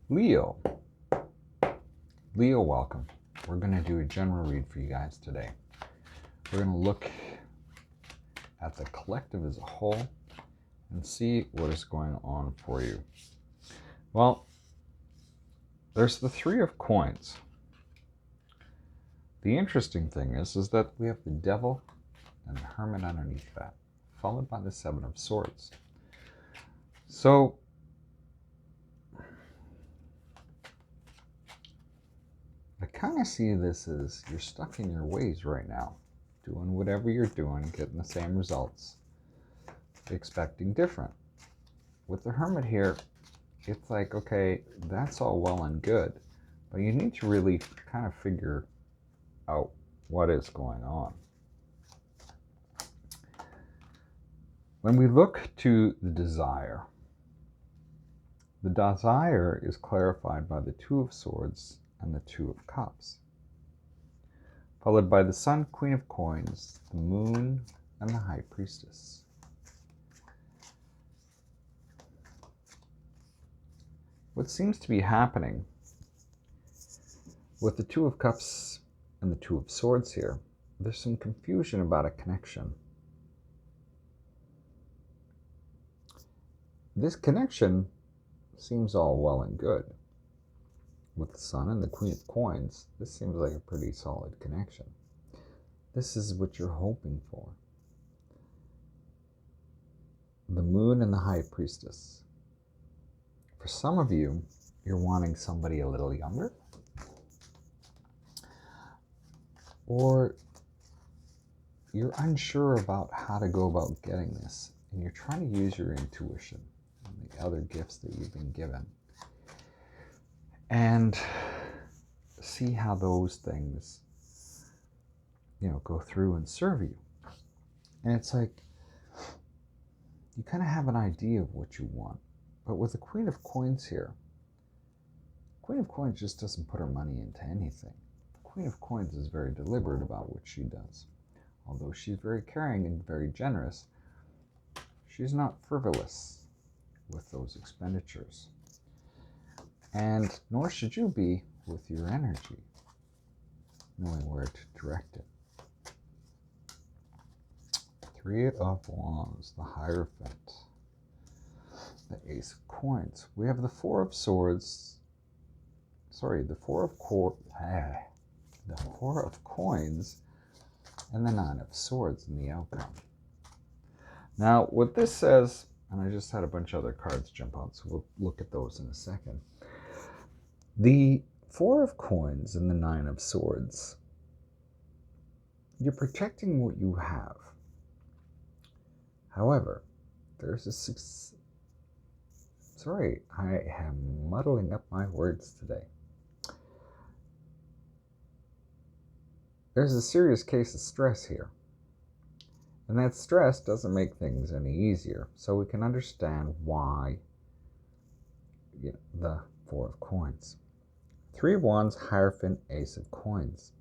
Leo. Leo, welcome. We're going to do a general read for you guys today. We're going to look at the collective as a whole and see what is going on for you. Well, there's the Three of Coins. The interesting thing is that we have the Devil and the Hermit underneath that, followed by the Seven of Swords. So, I kind of see this as you're stuck in your ways right now, doing whatever you're doing, getting the same results, expecting different. With the Hermit here, it's like, okay, that's all well and good, but you need to really kind of figure out what is going on. When we look to the desire is clarified by the Two of Swords and the Two of Cups, followed by the Sun, Queen of Coins, the Moon, and the High Priestess. What seems to be happening with the Two of Cups and the Two of Swords here, there's some confusion about a connection. This connection seems all well and good. With the Sun and the Queen of Coins, this seems like a pretty solid connection. This is what you're hoping for. The Moon and the High Priestess. For some of you, you're wanting somebody a little younger, or you're unsure about how to go about getting this, and you're trying to use your intuition and the other gifts that you've been given and see how those things, go through and serve you. And it's like you kind of have an idea of what you want, but with the Queen of Coins here, Queen of Coins just doesn't put her money into anything. Queen of Coins is very deliberate about what she does. Although she's very caring and very generous, she's not frivolous with those expenditures. And nor should you be with your energy, knowing where to direct it. Three of Wands, the Hierophant, the Ace of Coins. We have the Four of Swords, the Four of Coins, and the Nine of Swords in the outcome. Now, what this says, and I just had a bunch of other cards jump out, so we'll look at those in a second. The Four of Coins and the Nine of Swords, you're protecting what you have. However, there's I am muddling up my words today. There's a serious case of stress here. And that stress doesn't make things any easier. So we can understand why the Four of Coins. Three of Wands, Hierophant, Ace of Coins.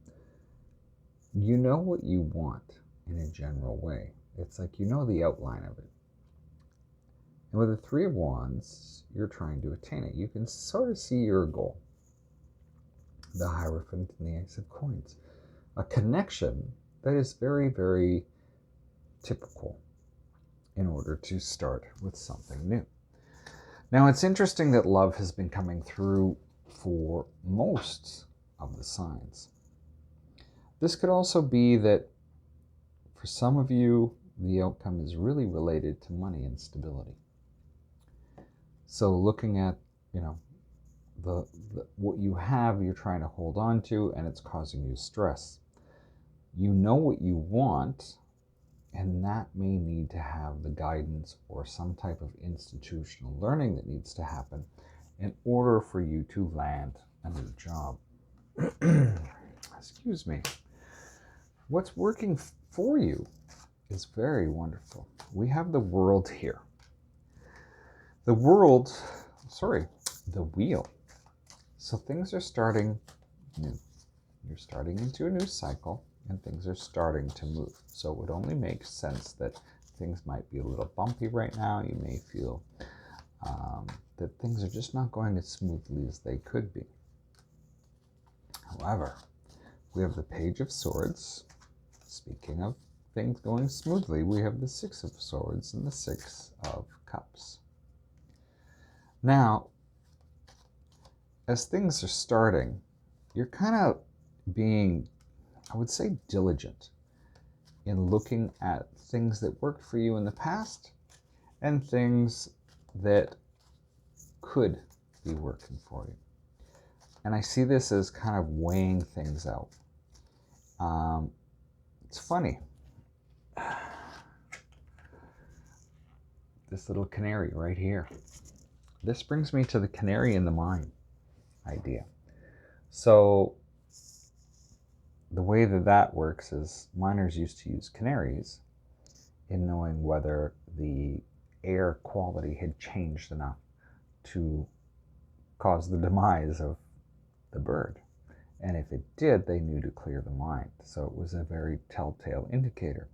You know what you want in a general way. It's like you know the outline of it. And with the Three of Wands, you're trying to attain it. You can sort of see your goal. The Hierophant and the Ace of Coins. A connection that is very, very typical in order to start with something new. Now, it's interesting that love has been coming through for most of the signs. This could also be that for some of you, the outcome is really related to money and stability. So looking at, what you have, you're trying to hold on to, and it's causing you stress. You know what you want, and that may need to have the guidance or some type of institutional learning that needs to happen in order for you to land a new job. Excuse me. What's working for you is very wonderful. We have the World here. The Wheel. So things are starting new. You're starting into a new cycle, and things are starting to move. So it would only make sense that things might be a little bumpy right now. You may feel that things are just not going as smoothly as they could be. However, we have the Page of Swords. Speaking of things going smoothly, we have the Six of Swords and the Six of Cups. Now, as things are starting, you're kind of being, I would say, diligent in looking at things that worked for you in the past and things that could be working for you. And I see this as kind of weighing things out. It's funny. This little canary right here. This brings me to the canary in the mine idea. So the way that works is miners used to use canaries in knowing whether the air quality had changed enough to cause the demise of the bird. And if it did, they knew to clear the mine. So it was a very telltale indicator.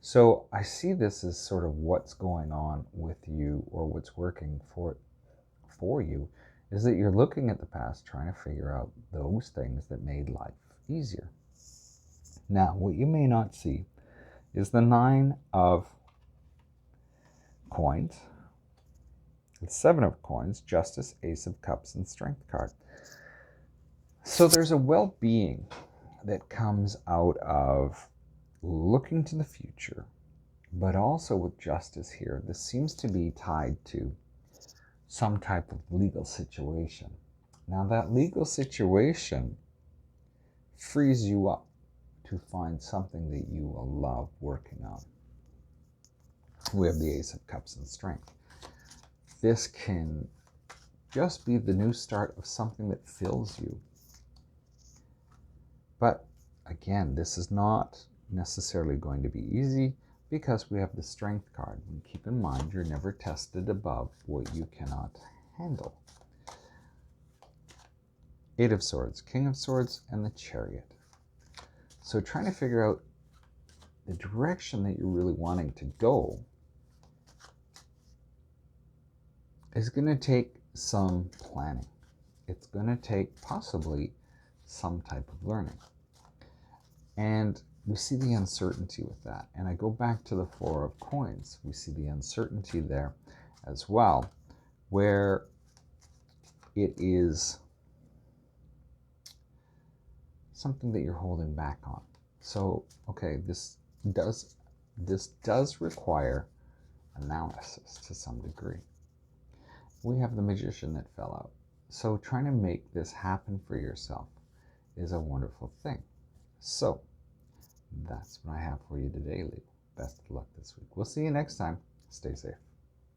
So I see this as sort of what's going on with you, or what's working for you, is that you're looking at the past, trying to figure out those things that made life easier. Now, what you may not see is the 9 of coins, the 7 of coins, Justice, Ace of Cups, and Strength card. So there's a well-being that comes out of looking to the future, but also with Justice here, this seems to be tied to some type of legal situation. Now that legal situation frees you up to find something that you will love working on. We have the Ace of Cups and Strength. This can just be the new start of something that fills you. But again, this is not necessarily going to be easy because we have the Strength card. And keep in mind, you're never tested above what you cannot handle. 8 of Swords, King of Swords, and the Chariot. So trying to figure out the direction that you're really wanting to go is going to take some planning. It's going to take possibly some type of learning. And we see the uncertainty with that. And I go back to the 4 of coins. We see the uncertainty there as well, where it is something that you're holding back on. So, okay, this does require analysis to some degree. We have the Magician that fell out. So trying to make this happen for yourself is a wonderful thing. So that's what I have for you today, Leo. Best of luck this week. We'll see you next time. Stay safe.